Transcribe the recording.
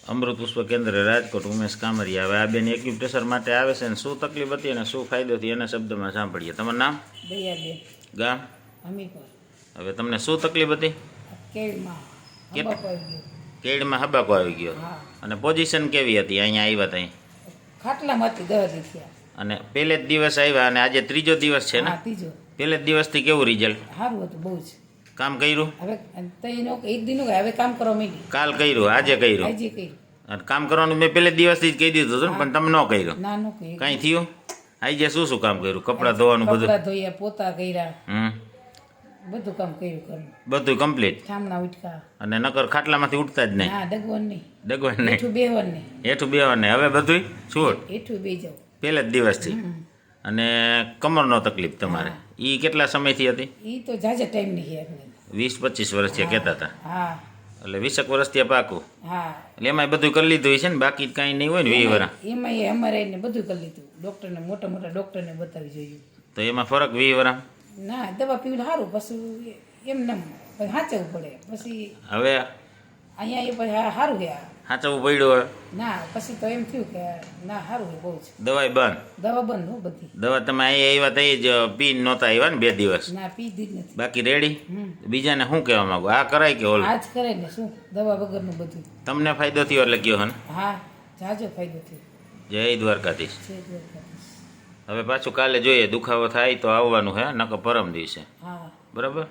અમૃત પુષ્પ કેન્દ્ર રાજકોટ ઉમેશ કામરિયા। હવે આ બેન એક્યુપ્રેશર માટે આવે છે ને શું તકલીફ હતી અને શું ફાયદો થયો એના શબ્દમાં સાંભળીએ। તમારું નામ? દયાબેન ગામ? હમીરપુર। હવે તમને શું તકલીફ હતી? કેળમાં હબાકો આવી ગયો। કેળમાં હબાકો આવી ગયો હા। અને પોઝિશન કેવી હતી અહીંયા આવ્યા ત્યાં? ખાટલામાં હતી 10 દી થયા। અને પહેલે જ દિવસ આવ્યા અને આજે ત્રીજો દિવસ છે ને? હા, ત્રીજો। પહેલે જ દિવસથી કેવું રિઝલ્ટ? સારું હતું બહુ જ। કામ કર્યું? હવે તઈનો એક દિનનું હવે કામ કરવા માંડી। કાલ કર્યું, આજે કર્યું? આજે કર્યું। અને કામ કરવાનું મેં પહેલે દિવસથી જ કહી દીધું હતું ને, પણ તમે ન કર્યું? ના નો કર્યું। કાંઈ થયું? આજે શું કામ કર્યું? કપડાં ધોવાનું બધું? કપડાં ધોયા, પોતા કર્યા, હમ, બધું કામ કર્યું ઘરનું। બધું કમ્પ્લીટ? ઠામના ઉઠકા। અને નકર ખાટલામાંથી ઉઠતા જ નહીં? ના, ડગવન નહીં, ડગવાય નહીં, હેઠું બેહવન નહીં, હેઠું બેવા નહીં, હવે બધું છૂટ હેઠું બે જાવ। પહેલે જ દિવસથી? અને કમરનો તકલીફ તમારે એ કેટલા સમયથી હતી? એ તો જાજા ટાઈમની છે આપણે। 20-25 વર્ષથી કહેતા હતા? હા એટલે 20 વર્ષથી પાકું? હા। એટલે એમાંય બધું કરી લીધું હોય છે ને, બાકી કાંઈ નહીં હોય ને 20 વર્ષ? એમાં અમારે એને બધું કરી લીધું। ડૉક્ટરને મોટા મોટા ડૉક્ટરને બતાવી જોયું। તો એમાં ફરક 20 વર્ષ? ના, દવા પીવું સારું, પછી એમ નમ પછી સાચવવું પડે। પછી હવે અહીંયા એ પછી સારું છે। સાચવવું પડ્યું? હવે ના, પછી તો એમ થયું કે ના સારું છે બહુ જ। દવાઈ બંધ? દવા બંધ હો બધી। દવા તમે અહીંયા આવ્યા તઈ જ પીને નહોતા આવ્યા ને 2 દિવસ? ના, પીધી જ નથી। બાકી રેડી? બીજાને શું કહેવા માંગુ? આ કરાય કે ઓલું? આ જ કરે ને શું, દવા વગરનું બધું। તમને ફાયદો થયો એટલે કયો હે ને? હા, જાજો ફાયદો થયો। જય દ્વારકાધીશ। છે દ્વારકાધીશ। હવે પાછું કાલે જોઈએ, દુખાવો થાય તો આવવાનું હે, નકર પરમ દિવસે, હા બરાબર?